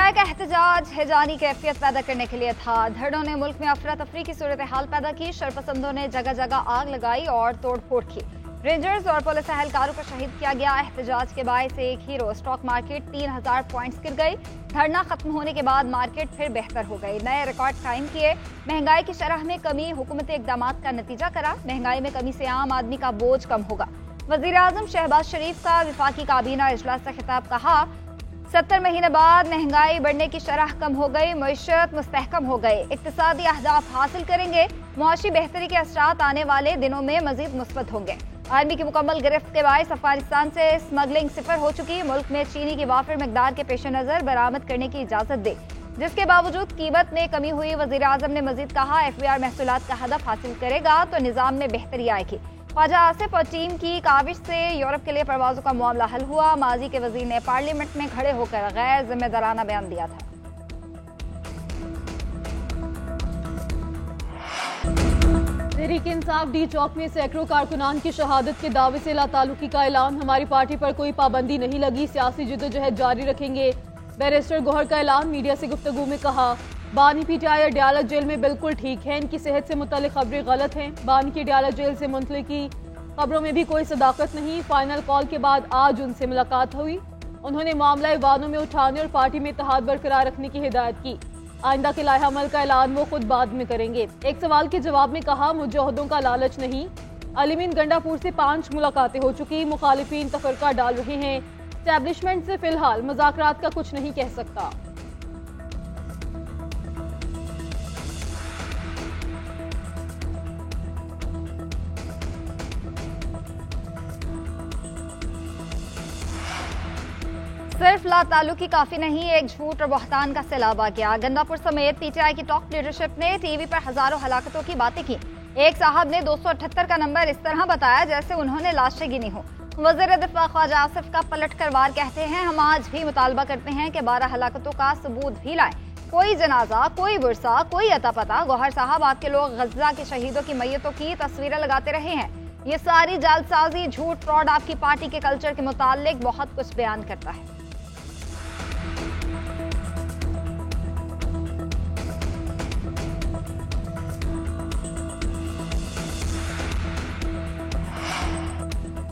PTI का एहतजाज हैजानी कैफियत पैदा करने के लिए था। धरनों ने मुल्क में अफरा तफरी की सूरत हाल पैदा की। शरपसंदों ने जगह जगह आग लगाई और तोड़ फोड़ की। रेंजर्स और पुलिस एहलकारों को शहीद किया गया। एहतजाज के बायस एक ही रोज स्टॉक मार्केट 3000 पॉइंट्स गिर गई। धरना खत्म होने के बाद मार्केट फिर बेहतर हो गई। नए रिकॉर्ड कायम किए। महंगाई की शरह में कमी हुकूमती इकदाम का नतीजा करा। महंगाई में कमी से आम आदमी का बोझ कम होगा। वजीर आजम शहबाज शरीफ का विफाकी काबीना इजलास से खिताब। कहा 70 महीने बाद महंगाई बढ़ने की शरह कम हो गई। मईशत मुस्तहकम हो गई। इक्तिसादी अहदाफ हासिल करेंगे। मुआशी बेहतरी के असरात आने वाले दिनों में मजीद मुस्बत होंगे। आर्मी की मुकम्मल गिरफ्त के बायस अफगानिस्तान से स्मगलिंग सिफर हो चुकी। मुल्क में चीनी की वाफिर मकदार के पेश नजर बरामद करने की इजाजत दी, जिसके बावजूद कीमत में कमी हुई। वजीर आजम ने मजीद कहा FBR महसूलात का हदफ हासिल करेगा तो निजाम में बेहतरी आएगी। ख्वाजा आसिफ और टीम की काविश से यूरोप के लिए परवाजों का मामला हल हुआ। माजी के वजीर ने पार्लियामेंट में खड़े होकर गैर जिम्मेदाराना बयान दिया था। तहरीक इंसाफ डी चौक में सैकड़ों कारकुनान की शहादत के दावे से लातालुकी का ऐलान। हमारी पार्टी पर कोई पाबंदी नहीं लगी, सियासी जद्दोजहद जारी रखेंगे। बैरिस्टर गौहर का ऐलान। मीडिया से गुफ्तगू में कहा बानी पीटीआई अडयाला जेल में बिल्कुल ठीक है, इनकी सेहत से मुतल्लिक खबरें गलत हैं। बानी की अडयाला जेल से मुंतलिकी खबरों में भी कोई सदाकत नहीं। फाइनल कॉल के बाद आज उनसे मुलाकात हुई। उन्होंने मामला वादों में उठाने और पार्टी में इत्तेहाद बरकरार रखने की हिदायत की। आइंदा के लाहे अमल का ऐलान वो खुद बाद में करेंगे। एक सवाल के जवाब में कहा मुझे ओहदों का लालच नहीं। अलीमीन गंडापुर से 5 मुलाकातें हो चुकी। मुखालिफिन तफरका डाल रहे हैं। एस्टैब्लिशमेंट से फिलहाल मुज़ाकरात का कुछ नहीं कह सकता। सिर्फ लातालुकी काफी नहीं, एक झूठ और बहतान का सैलाब आ गया। गंडापुर समेत पीटीआई की टॉप लीडरशिप ने टीवी पर हजारों हलाकतों की बातें की। एक साहब ने 278 का नंबर इस तरह बताया जैसे उन्होंने लाशें गिनी हो। वज़ीर दिफा ख्वाजा आसिफ का पलट कर वार कहते हैं हम आज भी मुतालबा करते हैं कि 12 हलाकतों का सबूत भी लाएं। कोई जनाजा, कोई बुरसा, कोई अता पता। गौहर साहब आपके लोग गजा के शहीदों की मैयतों की तस्वीरें लगाते रहे हैं। ये सारी जालसाजी, झूठ, फ्रॉड आपकी पार्टी के कल्चर के मुतालिक बहुत कुछ बयान करता है।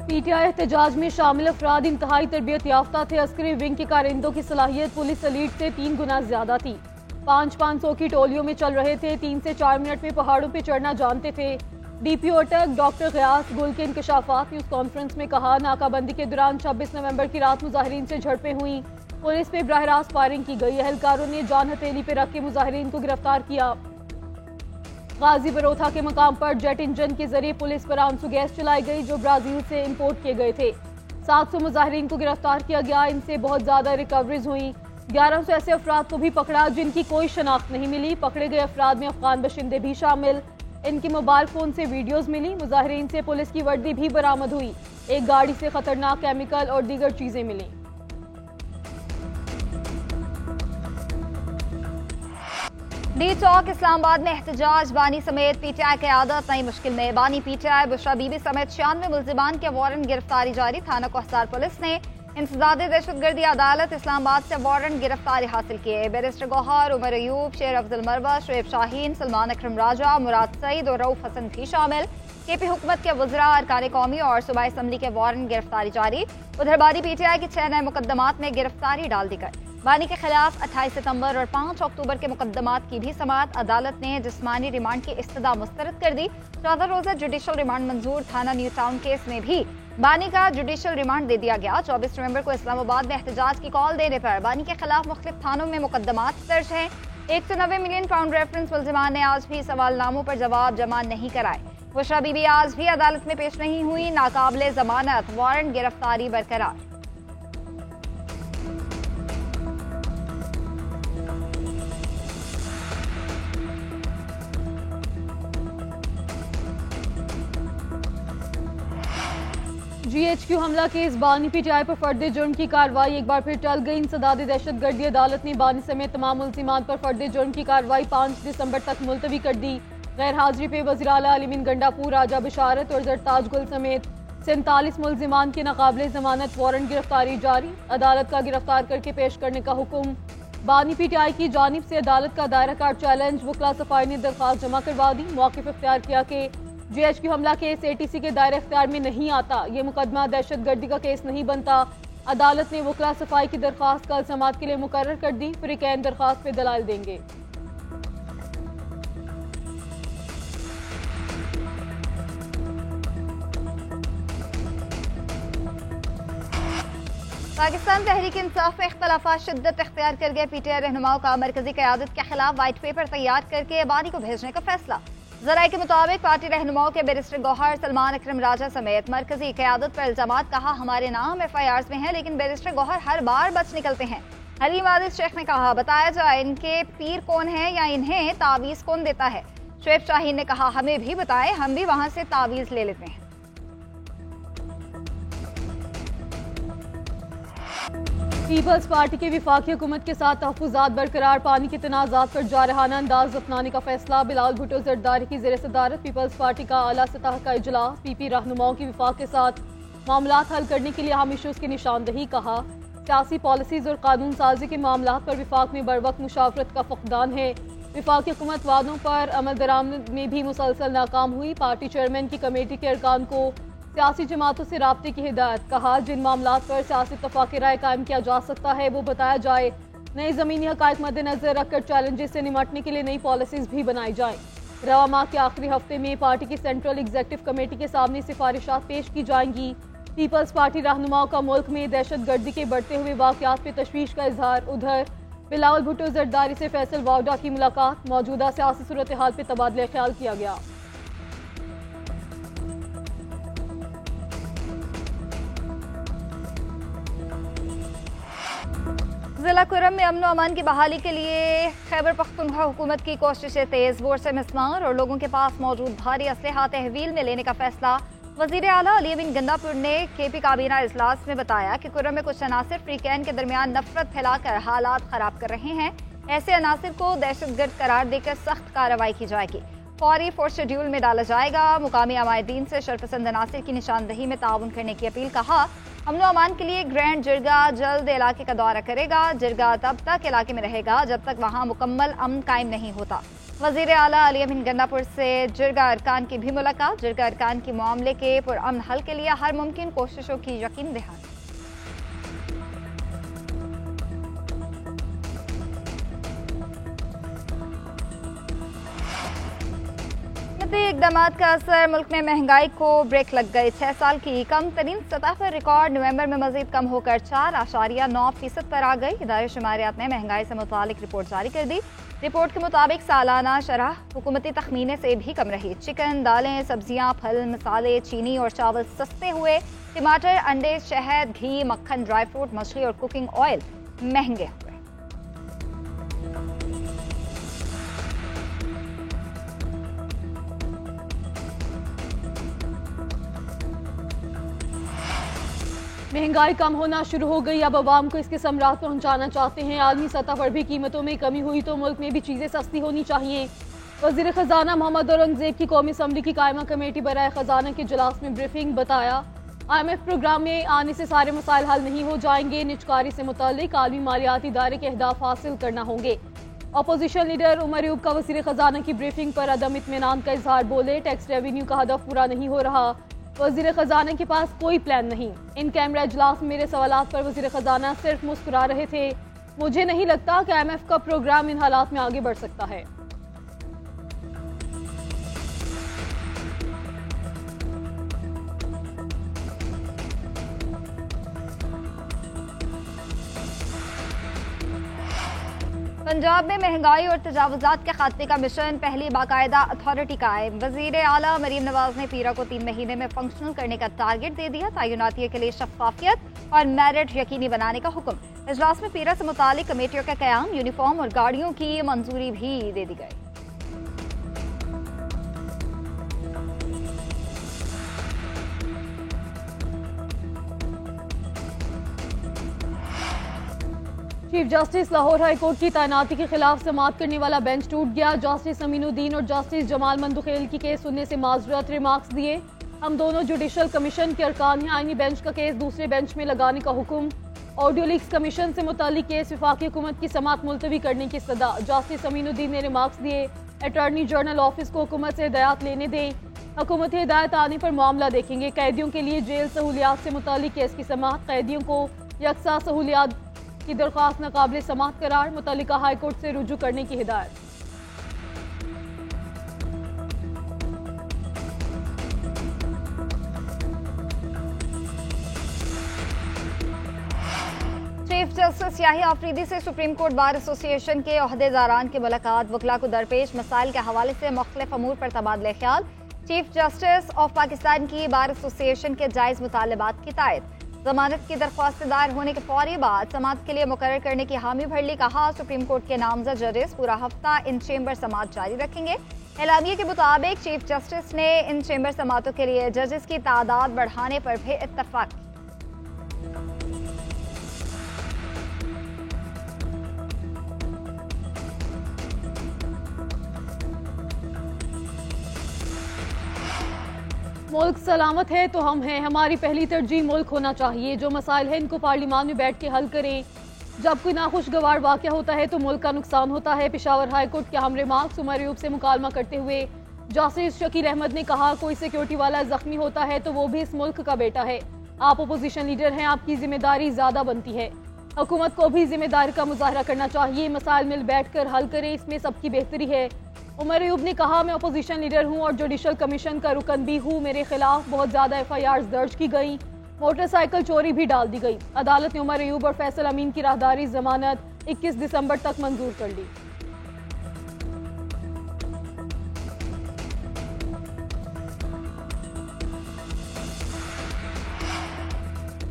पीटीआई एहतजाज में शामिल अफराद इंतहाई तरबियत याफ्ता थे। अस्करी विंग के कारिंदों की सलाहियत पुलिस एलीट से 3 गुना ज्यादा थी। 500 की टोलियों में चल रहे थे। 3 से 4 मिनट में पहाड़ों पे चढ़ना जानते थे। DPO अटक डॉक्टर गयास गुल के इंकशाफात न्यूज कॉन्फ्रेंस में कहा नाकाबंदी के दौरान 26 नवंबर की रात मुजाहिरीन से झड़पें हुई। पुलिस पे बराह रास्त फायरिंग की गई। एहलकारों ने जान हथेली पे रख के मुजाहिरीन को गिरफ्तार किया। गाजी बरोथा के मकाम पर जेट इंजन के जरिए पुलिस पर आंसू गैस चलाई गई जो ब्राजील से इंपोर्ट किए गए थे। 700 मुजाहिरीन को गिरफ्तार किया गया। इनसे बहुत ज्यादा रिकवरीज हुई। 1100 ऐसे अफराद को भी पकड़ा जिनकी कोई शनाख्त नहीं मिली। पकड़े गए अफराद में अफगान बशिंदे भी शामिल। इनकी मोबाइल फोन से वीडियोज मिली। मुजाहिरीन से पुलिस की वर्दी भी बरामद हुई। एक गाड़ी से खतरनाक केमिकल और दीगर चीजें मिली। डी चौक इस्लामाबाद में एहतजाज। बानी समेत पीटीआई क़यादत नई मुश्किल में। बानी पीटीआई बुशरा बीबी समेत 96 मुल्जिमान के वारंट गिरफ्तारी जारी। थाना कोहसार पुलिस ने इंसदादे दहशतगर्दी अदालत इस्लामाबाद से वारंट गिरफ्तारी हासिल किए। बैरिस्टर गौहर, उमर अयूब, शेर अफजल मरवा, शुएब शाहीन, सलमान अकरम राजा, मुराद सईद और रऊफ हसन भी शामिल। KP हुकूमत के वज़रा, अरकान कौमी और सूबाई असम्बली के वारंट गिरफ्तारी जारी। उधर बानी पीटीआई के 6 नए मुकदमात में गिरफ्तारी डाल दी गई। बानी के खिलाफ 28 सितंबर और 5 अक्टूबर के मुकदमात की भी समाअत। अदालत ने जिस्मानी रिमांड की इस्तदा मुस्तरद कर दी। 14 रोजा जुडिशल रिमांड मंजूर। थाना न्यू टाउन केस में भी बानी का जुडिशल रिमांड दे दिया गया। 24 नवंबर को इस्लामाबाद में एहतजाज की कॉल देने पर बानी के खिलाफ मुख्तलिफ थानों में मुकदमात दर्ज हैं। 190 मिलियन पाउंड रेफरेंस मुल्जिमान ने आज भी सवालनामों पर जवाब जमा नहीं कराए। बुशरा बीबी आज भी अदालत में पेश नहीं हुई। नाकाबिले जमानत, वारंट गिरफ्तारी बरकरार। GHQ हमला केस। बानी पीटीआई पर फर्द जुर्म की कार्रवाई एक बार फिर टल गई। इंसदादे दहशतगर्दी अदालत ने बानी समेत तमाम मुल्जिमान पर फर्द जुर्म की कार्रवाई 5 दिसंबर तक मुलतवी कर दी। गैर हाजिरी पे वज़ीर आला अलीमीन गंडापुर, राजा बिशारत और जरताज गुल समेत 47 मुल्जिमान की नाकाबिले जमानत वारंट गिरफ्तारी जारी। अदालत का गिरफ्तार करके पेश करने का हुक्म। बानी पीटीआई की जानिब से अदालत का दायरा कार चैलेंज, वकला सफाई ने दरख्वास्त जमा करवा दी। मौक़िफ़ इख्तियार किया कि GHQ हमला केस ATC के दायरे इख्तियार में नहीं आता, ये मुकदमा दहशतगर्दी का केस नहीं बनता। अदालत ने वकला सफाई की दरख्वास्त कल समाअत के लिए मुकर्रर कर दी। फ्रीकैन दरख्वास्त पे दलाइल देंगे। पाकिस्तान तहरीक इंसाफ में इख्तलाफात शिद्दत इख्तियार कर गए। PTI रहनुमाओं का मरकजी क़यादत के खिलाफ वाइट पेपर तैयार करके बानी को भेजने का फैसला। ज़राए के मुताबिक पार्टी रहनुमाओं के बैरिस्टर गौहर, सलमान अकरम राजा समेत मरकजी क़यादत पर इल्जामात। कहा हमारे नाम FIRs में है, लेकिन बैरिस्टर गौहर हर बार बच निकलते हैं। हलीम आदिल शेख ने कहा बताया जाए इनके पीर कौन है या इन्हें तावीज़ कौन देता है। शुएब शाहीन ने कहा हमें भी बताएं, हम भी वहाँ से तावीज़ ले लेते हैं। पीपल्स पार्टी की विफाकी हुकूमत के साथ तहफ़्फ़ुज़ात बरकरार, पानी के तनाज़ात पर जारहाना अंदाज अपनाने का फैसला। बिलावल भुट्टो ज़रदारी की ज़ेर सदारत पीपल्स पार्टी का आला सतह का इजलास। PP रहनुमाओं की विफाक के साथ मामलात हल करने के लिए अहम इशूज़ की निशानदही। कहा सियासी पॉलिसीज़ और कानून साजी के मामलात पर विफाक में बरवक्त मुशावरत का फक़दान है। विफाकी हुकूमत वादों पर अमल दरामद में भी मुसलसल नाकाम हुई। पार्टी चेयरमैन की कमेटी के अरकान को सियासी जमातों से राब्ते की हिदायत। कहा जिन मामलात पर सियासी इत्तफ़ाक़ राय कायम किया जा सकता है वो बताया जाए। नए ज़मीनी हक़ाइक़ मद्देनज़र रखकर चैलेंजेस से निमटने के लिए नई पॉलिसीज़ भी बनाई जाएँ। रवा माह के आखिरी हफ्ते में पार्टी की सेंट्रल एग्जीक्यूटिव कमेटी के सामने सिफारिशात पेश की जाएंगी। पीपल्स पार्टी रहनुमाओं का मुल्क में दहशतगर्दी के बढ़ते हुए वाक़यात पर तशवीश का इजहार। उधर बिलावल भुट्टो ज़रदारी से फैसल वाउडा की मुलाकात। मौजूदा सियासी सूरत हाल पर तबादला ख्याल किया गया। जिला कुरम में अमन अमान की बहाली के लिए खैबर पख्तूनख्वा हुकूमत की कोशिशें तेज। बोर से मिसमार और लोगों के पास मौजूद भारी असलहा तहवील में लेने का फैसला। वज़ीर आला अली अमीन गंडापुर ने KP काबीना इजलास में बताया कि कुरम में कुछ अनासिर फ्रीकैन के दरमियान नफरत फैलाकर हालात खराब कर रहे हैं। ऐसे अनासिर को दहशतगर्द करार देकर सख्त कार्रवाई की जाएगी। फौरी फोर्स शेड्यूल में डाला जाएगा। मुकामी अमायदीन से शरपसंद अनासिर की निशानदही में ताउन करने की अपील। कहा अमन अमान के लिए ग्रैंड जिरगा जल्द इलाके का दौरा करेगा। जिरगा तब तक इलाके में रहेगा जब तक वहाँ मुकम्मल अमन कायम नहीं होता। वज़ीर आला अली अमीन गंडापुर से जिरगा अरकान की भी मुलाकात। जिरगा अरकान की मामले के पुरअमन हल के लिए हर मुमकिन कोशिशों की यकीन दहानी। इक़दामात का असर, मुल्क में महंगाई को ब्रेक लग गई। 6 साल की कम तरीन सतह पर रिकॉर्ड नवंबर में मजीद कम होकर 4.9% पर आ गई। इदारे शुमारियात ने महंगाई से मुतालिक रिपोर्ट जारी कर दी। रिपोर्ट के मुताबिक सालाना शरह हुकूमती तखमीने से भी कम रही। चिकन, दालें, सब्जियां, फल, मसाले, चीनी और चावल सस्ते हुए। टमाटर, अंडे, शहद, घी, मक्खन, ड्राई फ्रूट, मछली और कुकिंग ऑयल महंगे हुए। महंगाई कम होना शुरू हो गई। अब आवाम को इसके समरात पहुंचाना चाहते हैं। आलमी सतह पर भी कीमतों में कमी हुई तो मुल्क में भी चीज़ें सस्ती होनी चाहिए। वज़ीर ख़जाना मोहम्मद औरंगज़ेब की कौमी असम्बली की कायमा कमेटी बराए ख़जाना के इजलास में ब्रीफिंग। बताया IMF प्रोग्राम में आने से सारे मसाइल हल नहीं हो जाएंगे। निजकारी से मुताल्लिक आलमी मालियाती इदारे के अहदाफ हासिल करना होंगे। अपोजिशन लीडर उमर अयूब का वज़ीर ख़जाना की ब्रीफिंग पर अदम इत्मीनान का इजहार। बोले टैक्स रेवेन्यू का हदफ पूरा नहीं हो रहा। वज़ीर ख़जाना के पास कोई प्लान नहीं। इन कैमरा इजलास में मेरे सवालात पर वज़ीर ख़जाना सिर्फ मुस्कुरा रहे थे। मुझे नहीं लगता कि IMF का प्रोग्राम इन हालात में आगे बढ़ सकता है। पंजाब में महंगाई और तजावुजात के खात्मे का मिशन, पहली बाकायदा अथॉरिटी कायम। वज़ीर आला मरीम नवाज ने पीरा को 3 महीने में फंक्शनल करने का टारगेट दे दिया। तयनाती के लिए शफाफियत और मेरिट यकीनी बनाने का हुक्म। इजलास में पीरा से मुतालिक कमेटियों का क़याम, यूनिफॉर्म और गाड़ियों की मंजूरी भी दे दी गई। Chief justice Lahore high court की तैनाती के खिलाफ समाअत करने वाला बेंच टूट गया। जस्टिस अमीनुद्दीन और जस्टिस जमाल मंदुखेल की केस सुनने से माजरत रिमार्क्स दिए। हम दोनों जुडिशल कमीशन के अरकान हैं। आईनी बेंच का केस दूसरे बेंच में लगाने का हुक्म। ऑडियो लीक्स कमीशन से मुतालिक केस वफाकी हुकूमत की समाअत मुलतवी करने की सदा। जस्टिस अमीनुद्दीन ने रिमार्क्स दिए, अटॉर्नी जनरल ऑफिस को हुकूमत से हिदायत लेने दें, हुकूमती हिदायत आने पर मामला देखेंगे। कैदियों के लिए जेल सहूलियात से मुतालिक केस की समाअत, कैदियों को यकसा सहूलियात की दरख्वास्त नाकाबिल समाअत करार, मुतल्लिका हाई कोर्ट से रुजू करने की हिदायत। चीफ जस्टिस याही आफरीदी से सुप्रीम कोर्ट बार एसोसिएशन के ओहदेदारान की मुलाकात, वकला को दरपेश मसाइल के हवाले से मुख्तलिफ अमूर पर तबादला ख्याल। चीफ जस्टिस ऑफ पाकिस्तान की बार एसोसिएशन के जायज मुतालबात की तायद, जमानत की दरख्वास्त दायर होने के फौरी बाद समाअत के लिए मुकर्रर करने की हामी भर ली। कहा सुप्रीम कोर्ट के नामजद जजेस पूरा हफ्ता इन चेंबर समाअत जारी रखेंगे। एलामिया के मुताबिक चीफ जस्टिस ने इन चेंबर समाअतों के लिए जजेस की तादाद बढ़ाने पर भी इत्तफाक। मुल्क सलामत है तो हम हैं, हमारी पहली तरजीह मुल्क होना चाहिए। जो मसाइल हैं इनको पार्लियामान में बैठ के हल करें। जब कोई नाखुशगवार वाक़या होता है तो मुल्क का नुकसान होता है। पेशावर हाई कोर्ट के हम रिमार्क्स उमर अयूब से मुकालमा करते हुए जस्टिस शकील अहमद ने कहा, कोई सिक्योरिटी वाला जख्मी होता है तो वो भी इस मुल्क का बेटा है। आप अपोजिशन लीडर हैं, आपकी जिम्मेदारी ज्यादा बनती है। हुकूमत को भी जिम्मेदारी का मुजाहरा करना चाहिए। मसाइल मिल बैठ कर हल करें, इसमें सबकी बेहतरी है। उमर अयूब ने कहा, मैं अपोजिशन लीडर हूं और जुडिशल कमीशन का रुकन भी हूं। मेरे खिलाफ बहुत ज्यादा FIRs दर्ज की गई, मोटरसाइकिल चोरी भी डाल दी गई। अदालत ने उमर अयूब और फैसल अमीन की राहदारी जमानत 21 दिसंबर तक मंजूर कर ली।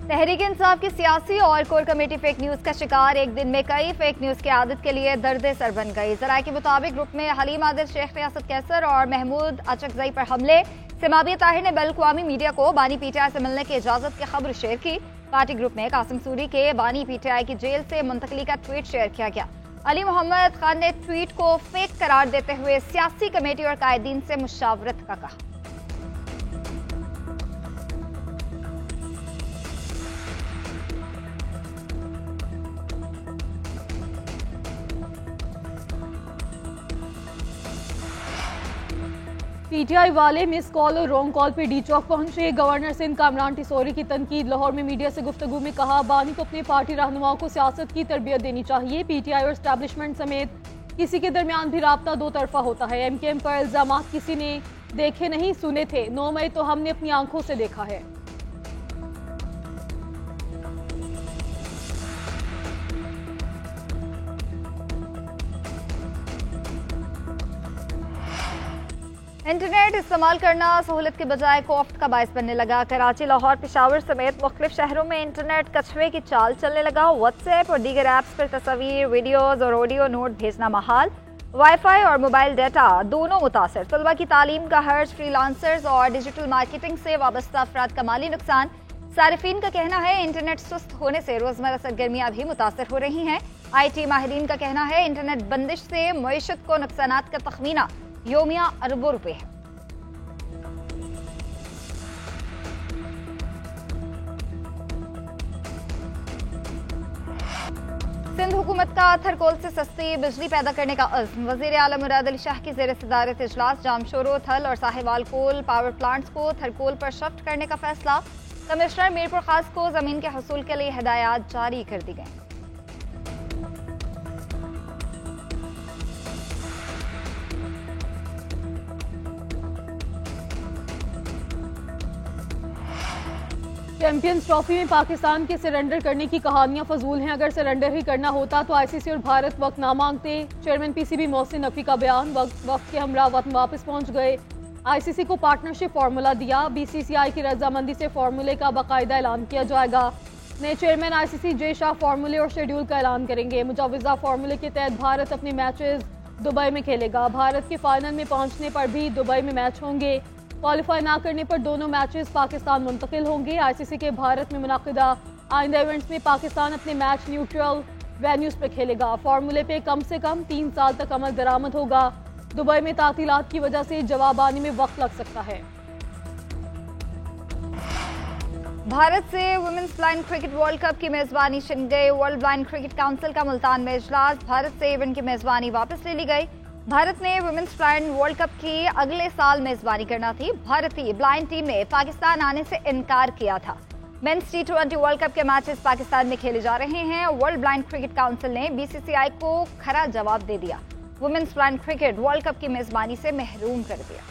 तहरीक इंसाफ की सियासी और कोर कमेटी फेक न्यूज का शिकार, एक दिन में कई फेक न्यूज की आदत के लिए दर्द सर बन गई। जराये के मुताबिक ग्रुप में हलीम आदिल, शेख रियासत कैसर और महमूद अचकजई पर हमले। सिमाबिया ताहिर ने बैनुल-अक़वामी मीडिया को बानी PTI से मिलने की इजाजत की खबर शेयर की। पार्टी ग्रुप में कासिम सूरी के बानी PTI की जेल से मुंतकली का ट्वीट शेयर किया गया। अली मोहम्मद खान ने ट्वीट को फेक करार देते हुए सियासी कमेटी और कायदीन से मुशावरत का कहा। PTI वाले मिस कॉल और रॉन्ग कॉल पे डी चौक पहुंचे। गवर्नर सिंध कामरान टिसोरी की तनकीद। लाहौर में मीडिया से गुफ्तगू में कहा, बानी को अपने पार्टी रहनुमाओं को सियासत की तरबियत देनी चाहिए। PTI और एस्टैब्लिशमेंट समेत किसी के दरमियान भी राब्ता दो तरफा होता है। MKM पर इल्जाम किसी ने देखे नहीं सुने थे, 9 मई तो हमने अपनी आंखों से देखा है। इंटरनेट इस्तेमाल करना सहूलत के बजाय कोफ्त का बायस बनने लगा। कराची, लाहौर, पेशावर समेत मुख्तलिफ शहरों में इंटरनेट कछुए की चाल चलने लगा। व्हाट्सएप और दीगर ऐप्स पर तस्वीर, वीडियोज और ऑडियो नोट भेजना महाल। वाईफाई और मोबाइल डाटा दोनों मुतासर। तलबा की तालीम का हर्ज, फ्रीलांसर्स और डिजिटल मार्केटिंग से वाबस्ता अफराद का माली नुकसान। सारिफीन का कहना है इंटरनेट सुस्त होने से रोजमर्रा सरगर्मियां भी मुतासर हो रही हैं। IT माहिरीन का कहना है इंटरनेट बंदिश से मईशत को नुकसानात का तखमीना योमिया अरबों रुपए है। सिंध हुकूमत का थरकोल से सस्ती बिजली पैदा करने का अज़्म। वज़ीर आला मुराद अली शाह की ज़ेर सदारत इजलास जामशोरो, थल और साहिवाल कोल पावर प्लांट्स को थरकोल पर शिफ्ट करने का फैसला। कमिश्नर मीरपुर खास को जमीन के हसूल के लिए हिदायत जारी कर दी गई। चैंपियंस ट्रॉफी में पाकिस्तान के सरेंडर करने की कहानियां फजूल हैं। अगर सरेंडर ही करना होता तो ICC और भारत वक्त ना मांगते। चेयरमैन PCB मोहसिन नकवी का बयान। वक्त के हमरा वक्त वापस पहुंच गए। ICC को पार्टनरशिप फार्मूला दिया। BCCI की रजामंदी से फार्मूले का बाकायदा ऐलान किया जाएगा। नए चेयरमैन ICC जे शाह फार्मूले और शेड्यूल का ऐलान करेंगे। मुजवजा फार्मूले के तहत भारत अपने मैचेस दुबई में खेलेगा। भारत के फाइनल में पहुंचने पर भी दुबई में मैच होंगे। क्वालिफाई ना करने पर दोनों मैचेस पाकिस्तान मुंतकिल होंगे। ICC के भारत में मुनाकिदा आइंदा इवेंट्स में पाकिस्तान अपने मैच न्यूट्रल वेन्यूज पर खेलेगा। फार्मूले पे कम से कम 3 साल तक अमल दरामद होगा। दुबई में तातीलात की वजह से जवाब आने में वक्त लग सकता है। भारत से women's blind cricket World Cup की मेजबानी छिन गई। वर्ल्ड ब्लाइंड क्रिकेट काउंसिल का मुल्तान में इजलास, भारत से इवेंट की मेजबानी वापस ले ली गई। भारत ने वुमेन्स ब्लाइंड वर्ल्ड कप की अगले साल मेजबानी करना थी। भारतीय ब्लाइंड टीम ने पाकिस्तान आने से इनकार किया था। मेंस T20 वर्ल्ड कप के मैचेस पाकिस्तान में खेले जा रहे हैं। वर्ल्ड ब्लाइंड क्रिकेट काउंसिल ने BCCI को खरा जवाब दे दिया, women's blind cricket World Cup की मेजबानी से महरूम कर दिया।